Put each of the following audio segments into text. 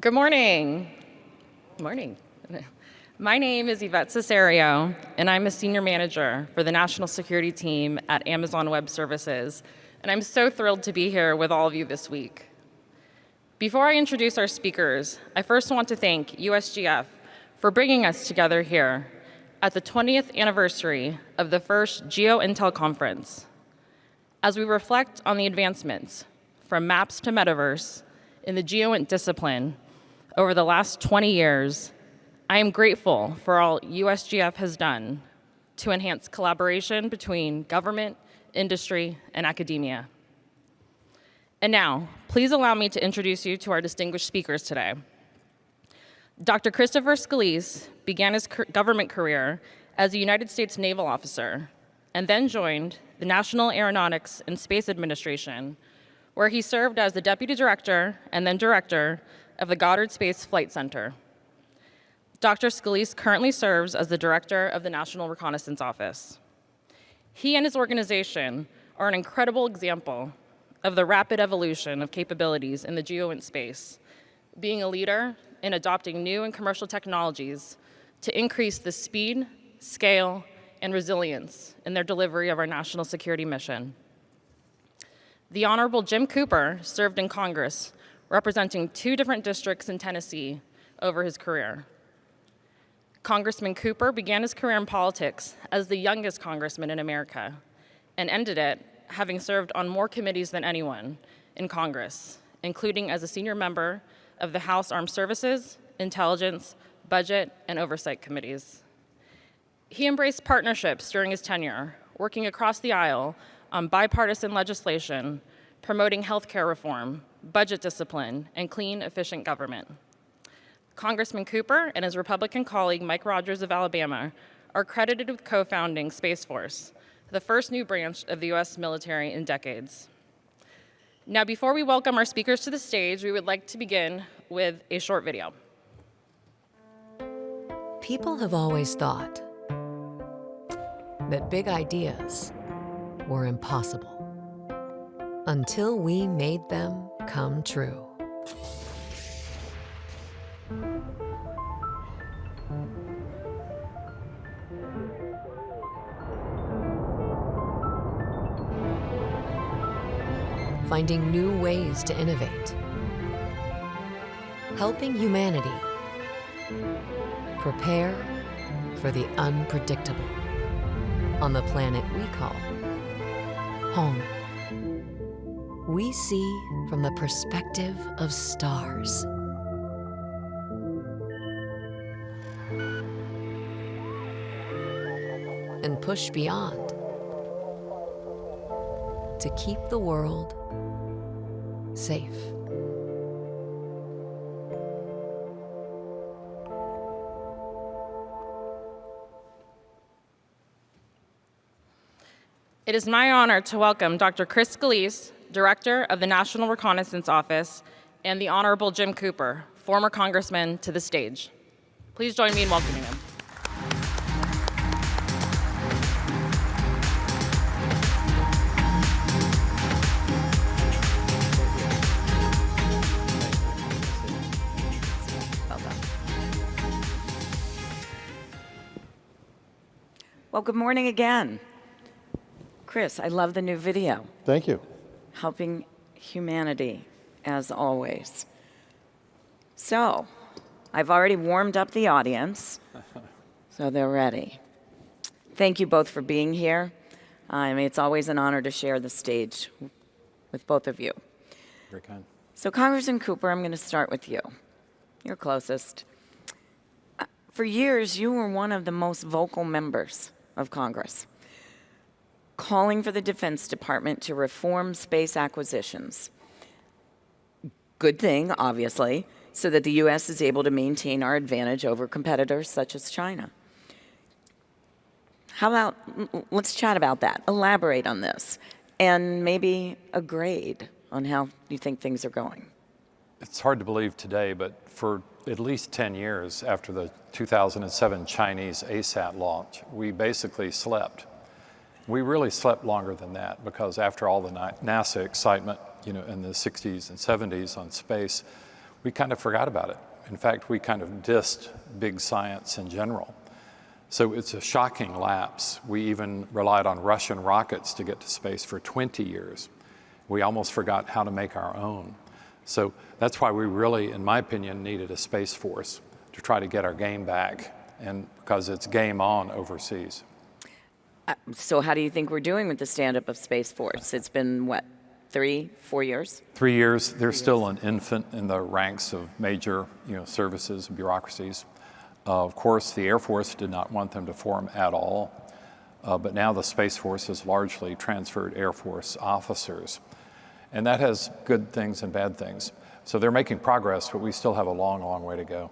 Good morning. Morning. My name is Yvette Cesario, and I'm a senior manager for the national security team at Amazon Web Services, and I'm so thrilled to be here with all of you this week. Before I introduce our speakers, I first want to thank USGF for bringing us together here at the 20th anniversary of the first GeoIntel conference. As we reflect on the advancements from maps to metaverse in the GEOINT discipline over the last 20 years, I am grateful for all USGF has done to enhance collaboration between government, industry, and academia. And now, please allow me to introduce you to our distinguished speakers today. Dr. Christopher Scolese began his government career as a United States naval officer and then joined the National Aeronautics and Space Administration, where he served as the deputy director and then director of the Goddard Space Flight Center. Dr. Scolese currently serves as the director of the National Reconnaissance Office. He and his organization are an incredible example of the rapid evolution of capabilities in the GEOINT space, being a leader in adopting new and commercial technologies to increase the speed, scale, and resilience in their delivery of our national security mission. The Honorable Jim Cooper served in Congress, representing 2 different districts in Tennessee over his career. Congressman Cooper began his career in politics as the youngest congressman in America and ended it having served on more committees than anyone in Congress, including as a senior member of the House Armed Services, Intelligence, Budget, and Oversight Committees. He embraced partnerships during his tenure, working across the aisle on bipartisan legislation, promoting healthcare reform, budget discipline, and clean, efficient government. Congressman Cooper and his Republican colleague Mike Rogers of Alabama are credited with co-founding Space Force, the first new branch of the U.S. military in decades. Now, before we welcome our speakers to the stage, we would like to begin with a short video. People have always thought that big ideas were impossible until we made them come true. Finding new ways to innovate, helping humanity prepare for the unpredictable on the planet we call home. We see from the perspective of stars. And push beyond to keep the world safe. It is my honor to welcome Dr. Chris Scolese, Director of the National Reconnaissance Office, and the Honorable Jim Cooper, former Congressman, to the stage. Please join me in welcoming them. Well, good morning again. Chris, I love the new video. Thank you. Helping humanity, as always. So, I've already warmed up the audience, so they're ready. Thank you both for being here. It's always an honor to share the stage with both of you. Very kind. So, Congressman Cooper, I'm going to start with you. You're closest. For years, you were one of the most vocal members of Congress, calling for the Defense Department to reform space acquisitions. Good thing, obviously, so that the U.S. is able to maintain our advantage over competitors such as China. How about, let's chat about that. Elaborate on this, and maybe a grade on how you think things are going. It's hard to believe today, but for at least 10 years after the 2007 Chinese ASAT launch, we basically slept. We really slept longer than that because after all the NASA excitement, in the 60s and 70s on space, we kind of forgot about it. In fact, we kind of dissed big science in general. So it's a shocking lapse. We even relied on Russian rockets to get to space for 20 years. We almost forgot how to make our own. So that's why we really, in my opinion, needed a Space Force to try to get our game back, and because it's game on overseas. So how do you think we're doing with the stand-up of Space Force? It's been, what, 3-4 years? 3 years. They're still an infant in the ranks of major, services and bureaucracies. Of course, the Air Force did not want them to form at all, but now the Space Force has largely transferred Air Force officers. And that has good things and bad things. So they're making progress, but we still have a long, long way to go.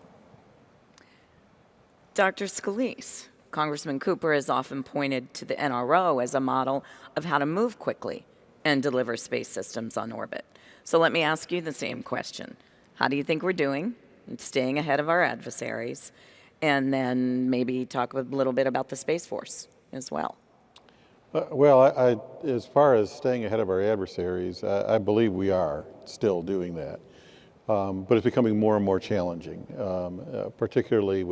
Dr. Scolese, Congressman Cooper has often pointed to the NRO as a model of how to move quickly and deliver space systems on orbit. So let me ask you the same question. How do you think we're doing in staying ahead of our adversaries? And then maybe talk a little bit about the Space Force as well. Well, as far as staying ahead of our adversaries, I believe we are still doing that. But it's becoming more and more challenging, particularly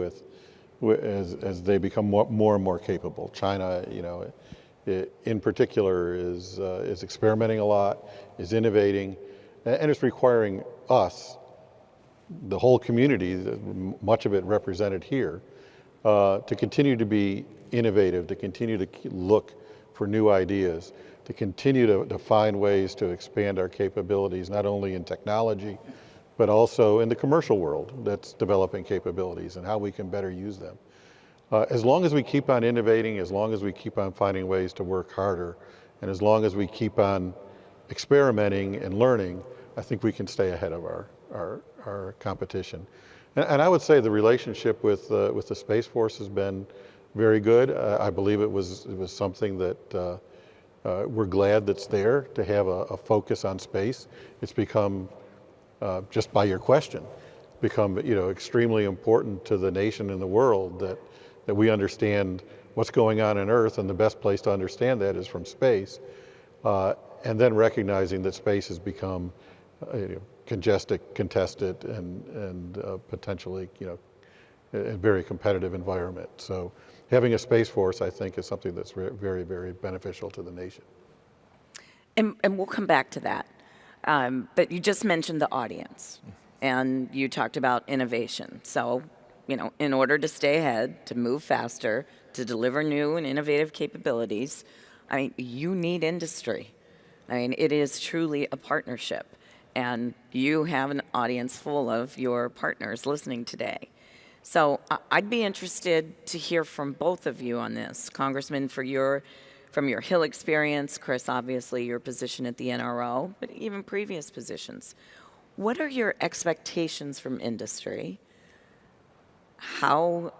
as they become more and more capable. China, in particular, is experimenting a lot, is innovating, and it's requiring us, the whole community, much of it represented here, to continue to be innovative, to continue to look for new ideas, to continue to find ways to expand our capabilities, not only in technology, but also in the commercial world that's developing capabilities and how we can better use them. As long as we keep on innovating, as long as we keep on finding ways to work harder, and as long as we keep on experimenting and learning, I think we can stay ahead of our competition. And I would say the relationship with the Space Force has been very good. I believe it was something that we're glad that's there, to have a focus on space. It's become, just by your question, become extremely important to the nation and the world that we understand what's going on Earth, and the best place to understand that is from space. And then recognizing that space has become congested, contested, and potentially a very competitive environment. So having a Space Force, I think, is something that's very, very beneficial to the nation. And we'll come back to that. But you just mentioned the audience, and you talked about innovation. So, in order to stay ahead, to move faster, to deliver new and innovative capabilities, you need industry. It is truly a partnership. And you have an audience full of your partners listening today. So I'd be interested to hear from both of you on this. Congressman, from your Hill experience, Chris, obviously your position at the NRO, but even previous positions. What are your expectations from industry? How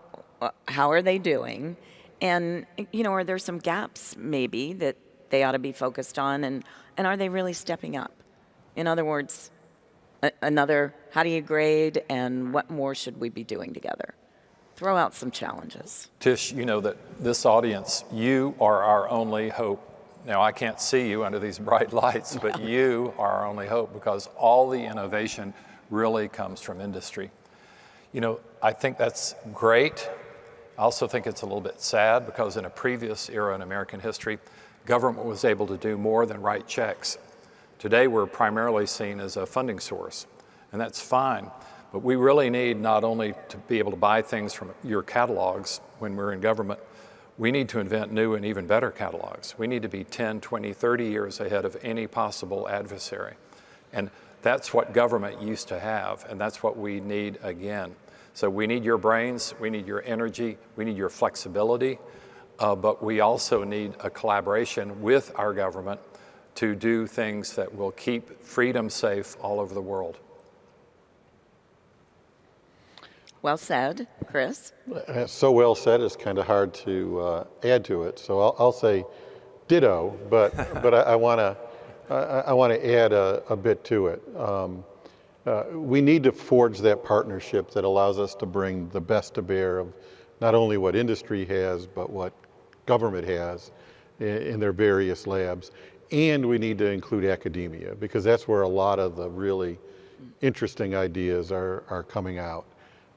are they doing? And, are there some gaps maybe that they ought to be focused on? And are they really stepping up? In other words, how do you grade, and what more should we be doing together? Throw out some challenges. Tish, you know that this audience, you are our only hope. Now, I can't see you under these bright lights, but you are our only hope, because all the innovation really comes from industry. I think that's great. I also think it's a little bit sad, because in a previous era in American history, government was able to do more than write checks. Today, we're primarily seen as a funding source, and that's fine. But we really need not only to be able to buy things from your catalogs when we're in government, we need to invent new and even better catalogs. We need to be 10, 20, 30 years ahead of any possible adversary. And that's what government used to have, and that's what we need again. So we need your brains, we need your energy, we need your flexibility, but we also need a collaboration with our government to do things that will keep freedom safe all over the world. Well said, Chris. So well said, it's kind of hard to add to it. So I'll say ditto, but I want to add a bit to it. We need to forge that partnership that allows us to bring the best to bear of not only what industry has, but what government has in their various labs. And we need to include academia, because that's where a lot of the really interesting ideas are coming out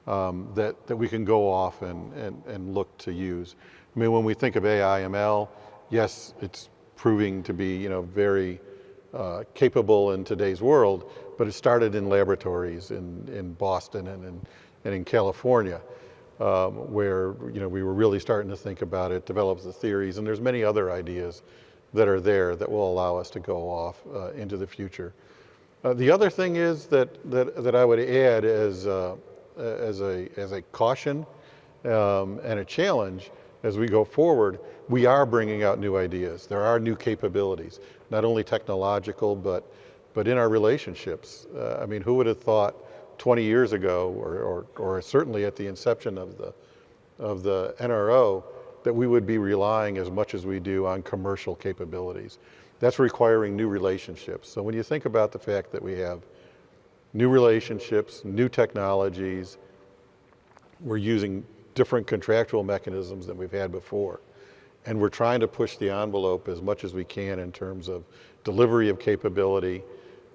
that we can go off and look to use. I mean, when we think of AI, ML, yes, it's proving to be very capable in today's world, but it started in laboratories in Boston and in California, where we were really starting to think about it, develop the theories, and there's many other ideas that are there that will allow us to go off into the future. The other thing is that I would add as a caution and a challenge as we go forward, we are bringing out new ideas. There are new capabilities, not only technological, but in our relationships. I mean, who would have thought 20 years ago, or certainly at the inception of the NRO, that we would be relying as much as we do on commercial capabilities. That's requiring new relationships. So when you think about the fact that we have new relationships, new technologies, we're using different contractual mechanisms than we've had before. And we're trying to push the envelope as much as we can in terms of delivery of capability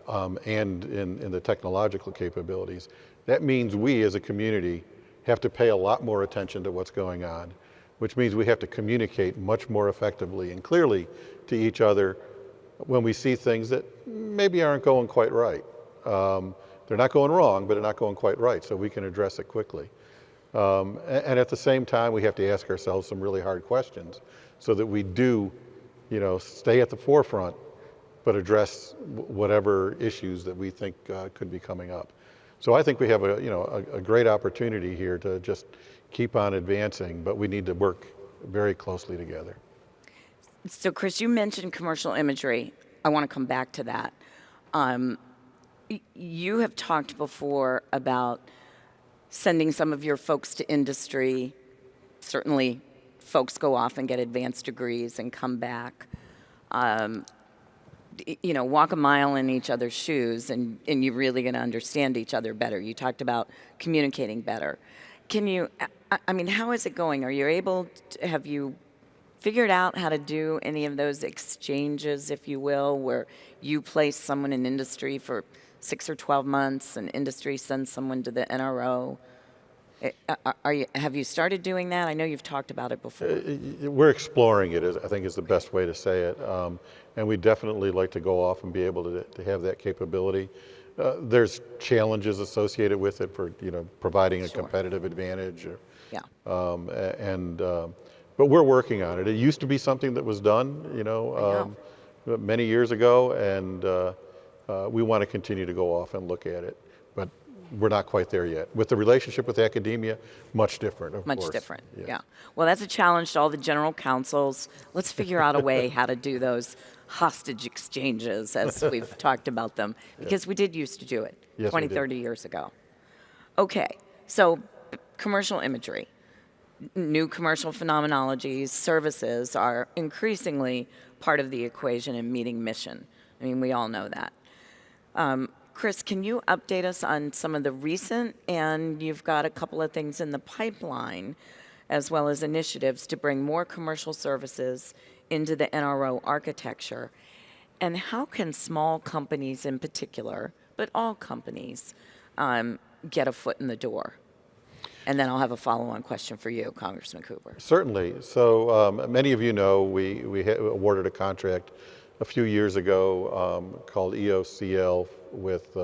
and in the technological capabilities. That means we as a community have to pay a lot more attention to what's going on, which means we have to communicate much more effectively and clearly to each other when we see things that maybe aren't going quite right. They're not going wrong, but they're not going quite right, so we can address it quickly. And at the same time, we have to ask ourselves some really hard questions so that we do, stay at the forefront, but address whatever issues that we think could be coming up. So I think we have a great opportunity here to just keep on advancing, but we need to work very closely together. So, Chris, you mentioned commercial imagery. I want to come back to that. You have talked before about sending some of your folks to industry. Certainly, folks go off and get advanced degrees and come back. Walk a mile in each other's shoes, and you're really going to understand each other better. You talked about communicating better. How is it going? Have you figured out how to do any of those exchanges, if you will, where you place someone in industry for 6 or 12 months and industry sends someone to the NRO? Have you started doing that? I know you've talked about it before. We're exploring it, I think is the best way to say it. And we definitely like to go off and be able to have that capability. There's challenges associated with it for providing a competitive advantage. But we're working on it. It used to be something that was done, many years ago, and we want to continue to go off and look at it. But we're not quite there yet. With the relationship with academia, much different, of course. Much different, yeah. Well, that's a challenge to all the general counsels. Let's figure out a way how to do those hostage exchanges as we've talked about them, because we did used to do it 20, 30 years ago. Okay, so commercial imagery, new commercial phenomenologies, services are increasingly part of the equation in meeting mission. I mean, we all know that. Chris, can you update us on some of the recent, and you've got a couple of things in the pipeline, as well as initiatives to bring more commercial services into the NRO architecture? And how can small companies in particular, but all companies, get a foot in the door? And then I'll have a follow-on question for you, Congressman Cooper. Certainly. So many of you know we awarded a contract a few years ago called EOCL with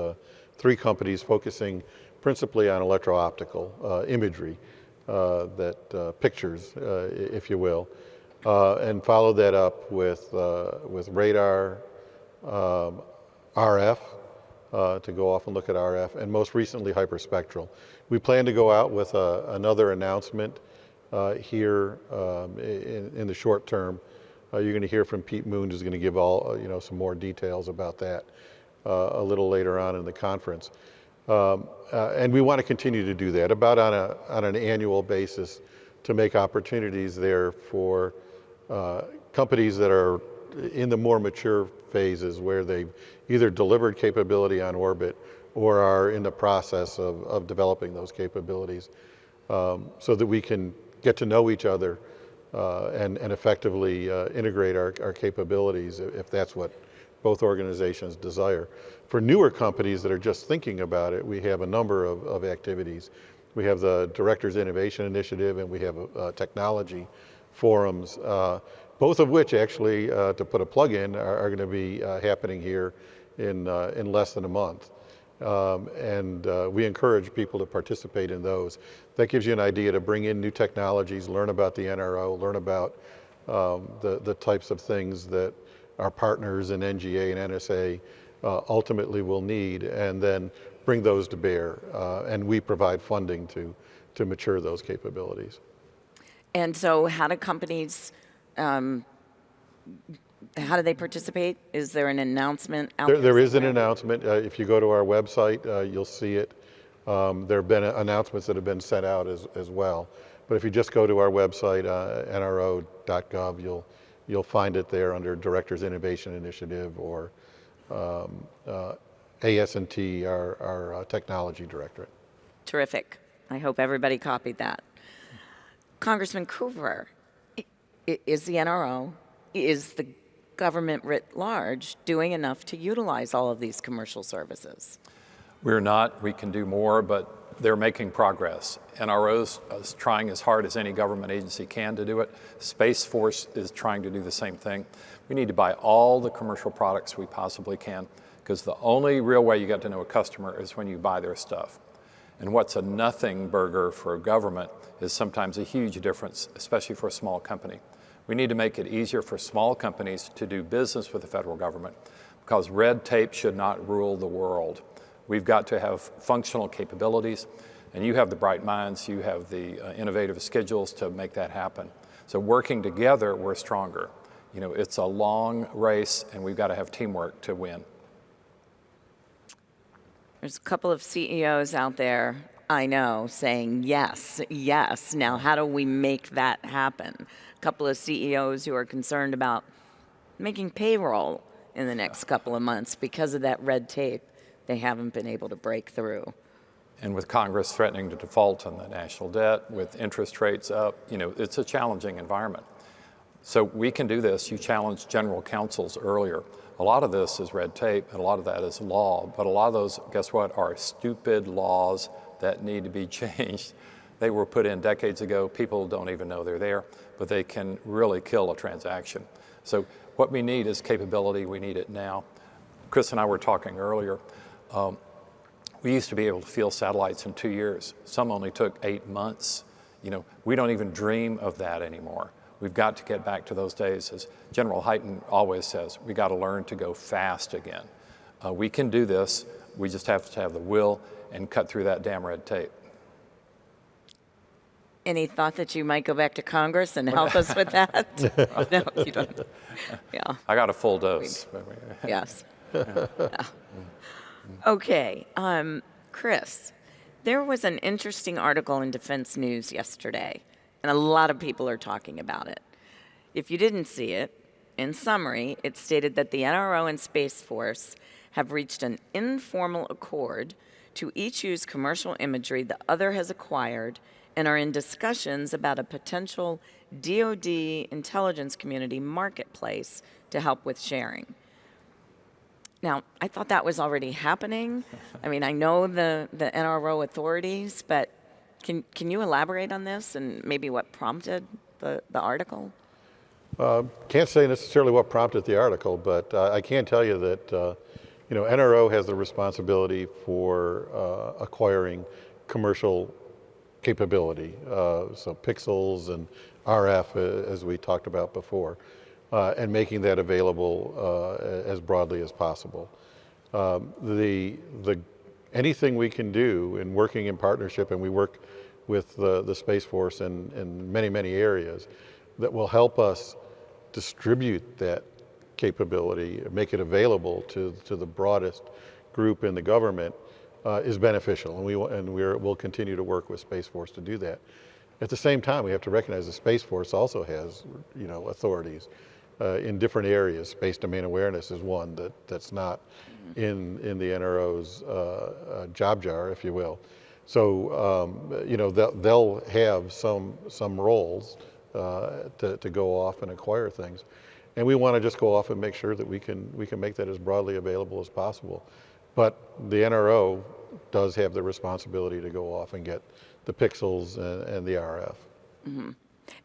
3 companies focusing principally on electro-optical imagery, pictures, if you will, and followed that up with radar, RF, to go off and look at RF, and most recently hyperspectral. We plan to go out with another announcement here in the short term. You're going to hear from Pete Moon, who's going to give all some more details about that a little later on in the conference. And we want to continue to do that about on an annual basis to make opportunities there for companies that are in the more mature phases where they've either delivered capability on orbit or are in the process of developing those capabilities, so that we can get to know each other and effectively integrate our capabilities if that's what both organizations desire. For newer companies that are just thinking about it, we have a number of activities. We have the Directors Innovation Initiative, and we have technology forums, both of which actually, to put a plug in, are going to be happening here in less than a month. We encourage people to participate in those. That gives you an idea to bring in new technologies, learn about the NRO, learn about the types of things that our partners in NGA and NSA ultimately will need, and then bring those to bear. And we provide funding to mature those capabilities. And so how do companies, how do they participate? Is there an announcement out there? There is an announcement. If you go to our website, you'll see it. There have been announcements that have been sent out as well. But if you just go to our website, nro.gov, you'll find it there under Directors Innovation Initiative or AS&T, our technology directorate. Terrific. I hope everybody copied that. Congressman Cooper, is the NRO, is the government writ large doing enough to utilize all of these commercial services? We're not. We can do more, but they're making progress. NRO's is trying as hard as any government agency can to do it. Space Force is trying to do the same thing. We need to buy all the commercial products we possibly can, because the only real way you get to know a customer is when you buy their stuff. And what's a nothing burger for a government is sometimes a huge difference, especially for a small company. We need to make it easier for small companies to do business with the federal government, because red tape should not rule the world. We've got to have functional capabilities, and you have the bright minds, you have the innovative schedules to make that happen. So working together, we're stronger. You know, it's a long race, and we've got to have teamwork to win. There's a couple of CEOs out there, I know, saying yes, yes. Now, how do we make that happen? A couple of CEOs who are concerned about making payroll in the next couple of months because of that red tape they haven't been able to break through. And with Congress threatening to default on the national debt, with interest rates up, you know, it's a challenging environment. So we can do this. You challenged general counsels earlier. A lot of this is red tape, and a lot of that is law. But a lot of those, guess what, are stupid laws that need to be changed. They were put in decades ago. People don't even know they're there, but they can really kill a transaction. So what we need is capability. We need it now. Chris and I were talking earlier. We used to be able to field satellites in 2 years. Some only took 8 months. You know, we don't even dream of that anymore. We've got to get back to those days. As General Hyten always says, we got to learn to go fast again. We can do this. We just have to have the will and cut through that damn red tape. Any thought that you might go back to Congress and help us with that? No, you don't. Yeah. I got a full dose. Yes. Yeah. Okay. Chris, there was an interesting article in Defense News yesterday, and a lot of people are talking about it. If you didn't see it, in summary, it stated that the NRO and Space Force have reached an informal accord to each use commercial imagery the other has acquired and are in discussions about a potential DoD intelligence community marketplace to help with sharing. Now, I thought that was already happening. I mean, I know the NRO authorities, but can you elaborate on this and maybe what prompted the article? Can't say necessarily what prompted the article, but I can tell you that you know, NRO has the responsibility for acquiring commercial capability, so pixels and RF, as we talked about before, and making that available as broadly as possible. Anything we can do in working in partnership, and we work with the Space Force in many, many areas, that will help us distribute that capability, make it available to the broadest group in the government, is beneficial, and we'll continue to work with Space Force to do that. At the same time, we have to recognize the Space Force also has, you know, authorities in different areas. Space domain awareness is one that's not in the NRO's job jar, if you will. So you know, they'll have some roles to go off and acquire things. And we want to just go off and make sure that we can make that as broadly available as possible. But the NRO does have the responsibility to go off and get the pixels and the RF.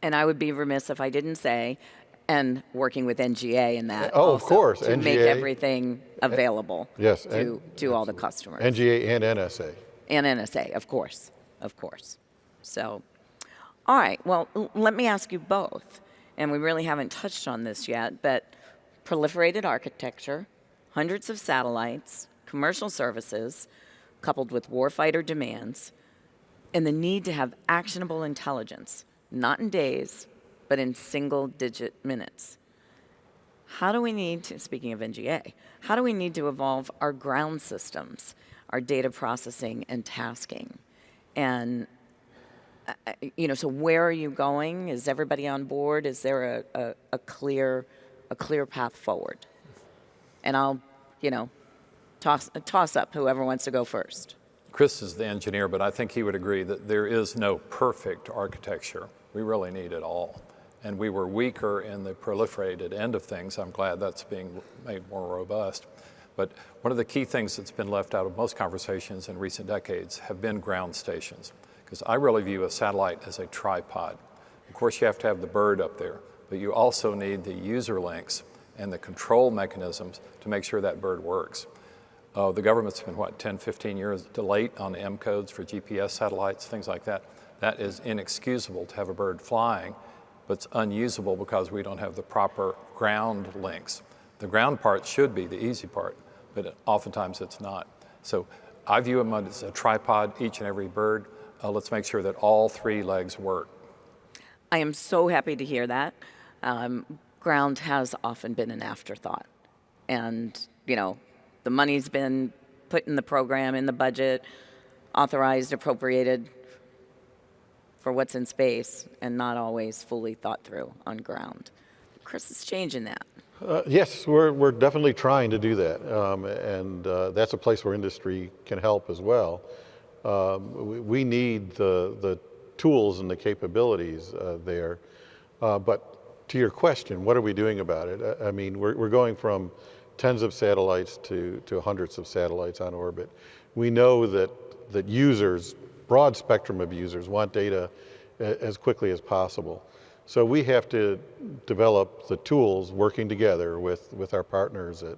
And I would be remiss if I didn't say, and working with NGA in that Oh, also, of course, to make NGA. everything available Yes, to all the customers. NGA and NSA. And NSA, of course. So, all right, well, let me ask you both, and we really haven't touched on this yet, but proliferated architecture, hundreds of satellites, commercial services, coupled with warfighter demands, and the need to have actionable intelligence, not in days, but in single-digit minutes. How do we need to, speaking of NGA, how do we need to evolve our ground systems, our data processing and tasking? And, so where are you going? Is everybody on board? Is there a clear path forward? And I'll, toss up whoever wants to go first. Chris is the engineer, but I think he would agree that there is no perfect architecture. We really need it all. And we were weaker in the proliferated end of things. I'm glad that's being made more robust. But one of the key things that's been left out of most conversations in recent decades have been ground stations. Because I really view a satellite as a tripod. Of course, you have to have the bird up there, but you also need the user links and the control mechanisms to make sure that bird works. The government's been, 10, 15 years late on the M codes for GPS satellites, things like that. That is inexcusable to have a bird flying, but it's unusable because we don't have the proper ground links. The ground part should be the easy part, but oftentimes it's not. So I view them as a tripod, each and every bird. Let's make sure that all three legs work. I am so happy to hear that. Ground has often been an afterthought. And, the money's been put in the program, in the budget, authorized, appropriated for what's in space, and not always fully thought through on ground. Chris is changing that. Yes, we're definitely trying to do that. And that's a place where industry can help as well. We need the tools and the capabilities there. But to your question, what are we doing about it? I mean, we're going from tens of satellites to hundreds of satellites on orbit. We know that users, broad spectrum of users, want data as quickly as possible. So we have to develop the tools working together with our partners at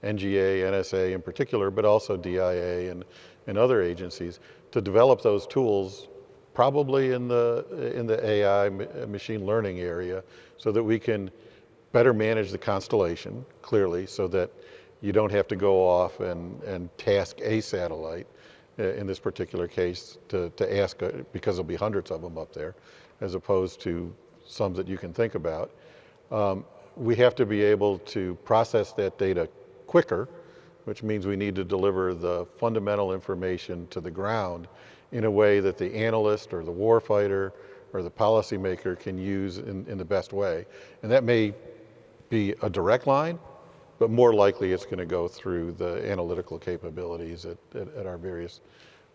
NGA, NSA in particular, but also DIA and other agencies to develop those tools probably in the AI machine learning area so that we can better manage the constellation, clearly, so that you don't have to go off and task a satellite, in this particular case, to ask, because there'll be hundreds of them up there, as opposed to some that you can think about. We have to be able to process that data quicker, which means we need to deliver the fundamental information to the ground in a way that the analyst or the warfighter or the policymaker can use in the best way. And that may be a direct line, but more likely it's going to go through the analytical capabilities at our various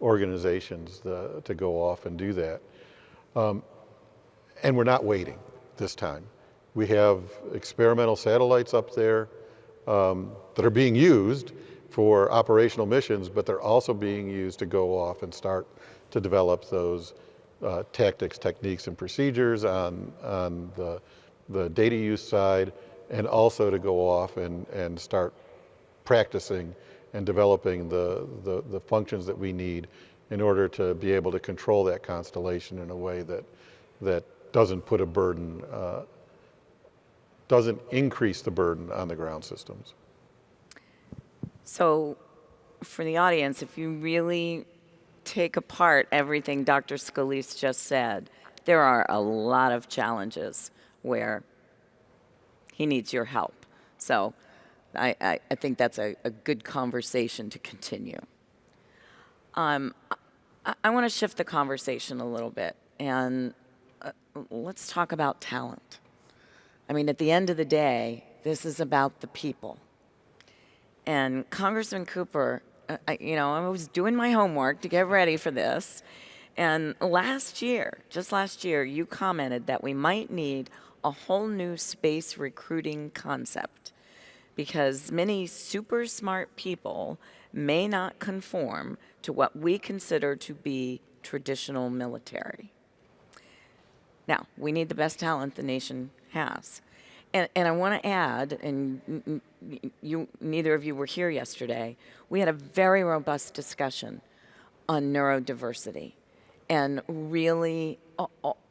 organizations to go off and do that. And we're not waiting this time. We have experimental satellites up there that are being used for operational missions, but they're also being used to go off and start to develop those tactics, techniques, and procedures on the data use side, and also to go off and start practicing and developing the functions that we need in order to be able to control that constellation in a way that doesn't put a burden, doesn't increase the burden on the ground systems. So for the audience, if you really take apart everything Dr. Scolese just said, there are a lot of challenges where he needs your help. So I think that's a good conversation to continue. I want to shift the conversation a little bit, and let's talk about talent. I mean, at the end of the day, this is about the people. And Congressman Cooper, I was doing my homework to get ready for this, and just last year, you commented that we might need a whole new space recruiting concept because many super smart people may not conform to what we consider to be traditional military. Now, we need the best talent the nation has. And I want to add, and neither of you were here yesterday, we had a very robust discussion on neurodiversity and really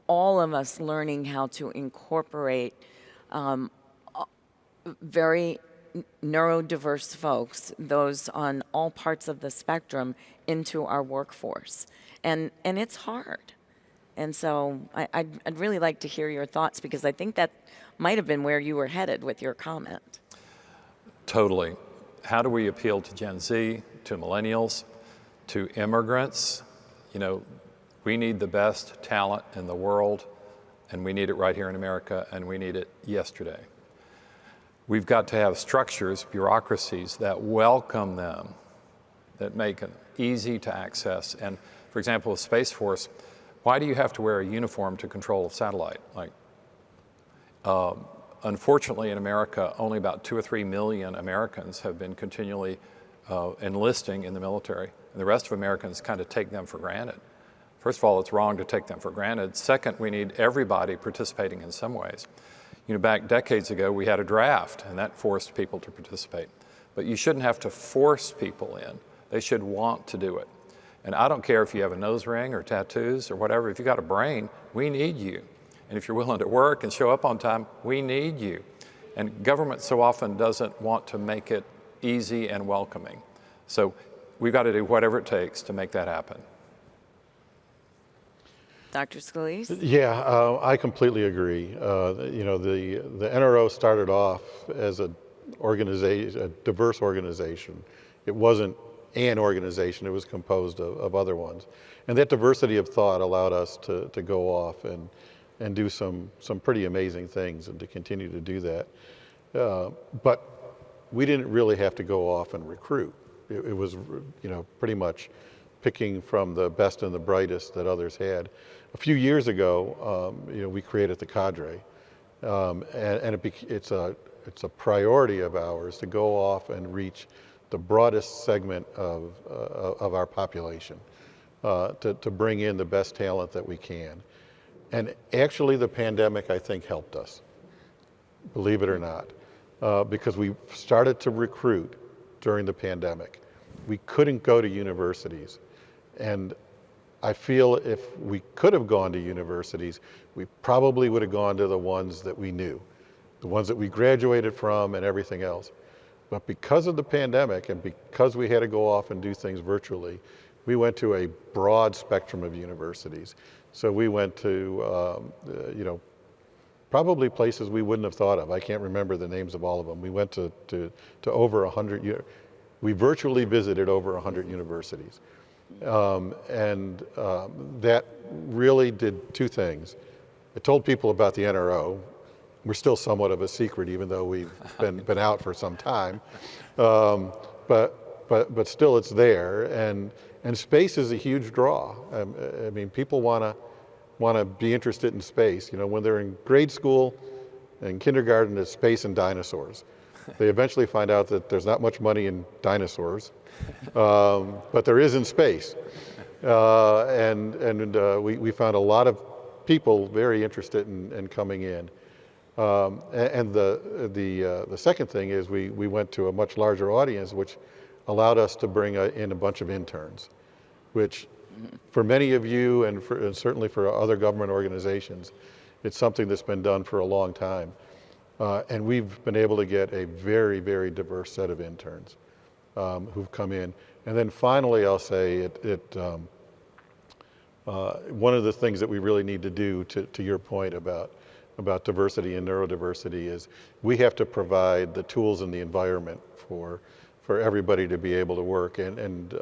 all of us learning how to incorporate very neurodiverse folks, those on all parts of the spectrum, into our workforce. And it's hard. And so I'd really like to hear your thoughts because I think that might have been where you were headed with your comment. Totally. How do we appeal to Gen Z, to millennials, to immigrants? You know, we need the best talent in the world, and we need it right here in America, and we need it yesterday. We've got to have structures, bureaucracies that welcome them, that make it easy to access. And for example, with Space Force, why do you have to wear a uniform to control a satellite? Unfortunately, in America, only about 2 or 3 million Americans have been continually enlisting in the military. And the rest of Americans kind of take them for granted. First of all, it's wrong to take them for granted. Second, we need everybody participating in some ways. You know, back decades ago, we had a draft, and that forced people to participate. But you shouldn't have to force people in. They should want to do it. And I don't care if you have a nose ring or tattoos or whatever. If you got a brain, we need you. And if you're willing to work and show up on time, we need you. And government so often doesn't want to make it easy and welcoming. So we've got to do whatever it takes to make that happen. Dr. Scolese? Yeah, I completely agree. You know, the NRO started off as a diverse organization. It wasn't an organization, it was composed of other ones. And that diversity of thought allowed us to go off and do some pretty amazing things and to continue to do that. But we didn't really have to go off and recruit. It was, you know, pretty much picking from the best and the brightest that others had. A few years ago, you know, we created the cadre, and it's a priority of ours to go off and reach the broadest segment of our population, to bring in the best talent that we can. And actually the pandemic, I think, helped us, believe it or not, because we started to recruit during the pandemic. We couldn't go to universities. And I feel if we could have gone to universities, we probably would have gone to the ones that we knew, the ones that we graduated from and everything else. But because of the pandemic and because we had to go off and do things virtually, we went to a broad spectrum of universities. So we went to, you know, probably places we wouldn't have thought of. I can't remember the names of all of them. We went to over 100, we virtually visited over 100 universities. That really did two things. It told people about the NRO. We're still somewhat of a secret, even though we've been out for some time. But still, it's there, and space is a huge draw. I mean, people want to be interested in space. You know, when they're in grade school and kindergarten, it's space and dinosaurs. They eventually find out that there's not much money in dinosaurs, but there is in space. We found a lot of people very interested in coming in. The second thing is we went to a much larger audience, which allowed us to bring in a bunch of interns, which for many of you and certainly for other government organizations, it's something that's been done for a long time. And we've been able to get a very, very diverse set of interns who've come in. And then finally, I'll say one of the things that we really need to do, to your point about diversity and neurodiversity, is we have to provide the tools and the environment for everybody to be able to work. And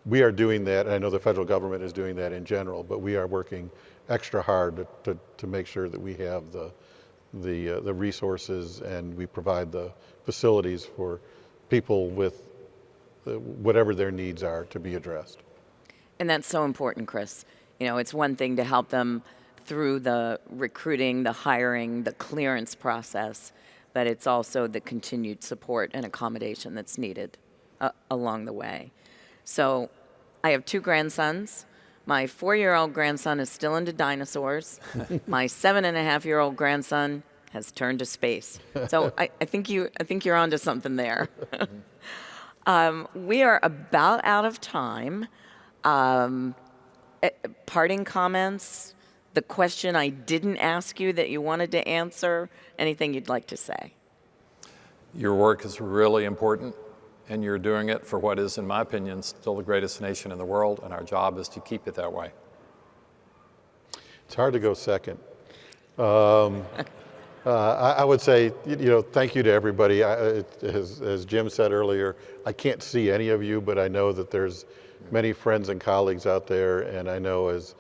we are doing that. I know the federal government is doing that in general, but we are working extra hard to make sure that we have the resources and we provide the facilities for people with whatever their needs are to be addressed. And that's so important, Chris. You know, it's one thing to help them through the recruiting, the hiring, the clearance process, but it's also the continued support and accommodation that's needed along the way. So I have 2 grandsons. My 4-year-old grandson is still into dinosaurs. My 7.5-year-old grandson has turned to space. So I think you're onto something there. We are about out of time. Parting comments, the question I didn't ask you that you wanted to answer, anything you'd like to say? Your work is really important, and you're doing it for what is, in my opinion, still the greatest nation in the world, and our job is to keep it that way. It's hard to go second. I would say, thank you to everybody. As Jim said earlier, I can't see any of you, but I know that there's many friends and colleagues out there, and I know as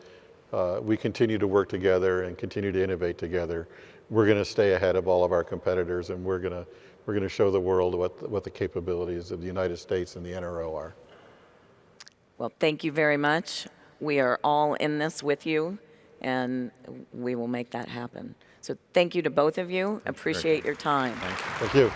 we continue to work together and continue to innovate together, we're going to stay ahead of all of our competitors, and we're going to show the world what the capabilities of the United States and the NRO are. Well, thank you very much. We are all in this with you, and we will make that happen. So thank you to both of you. Appreciate your time. Thank you.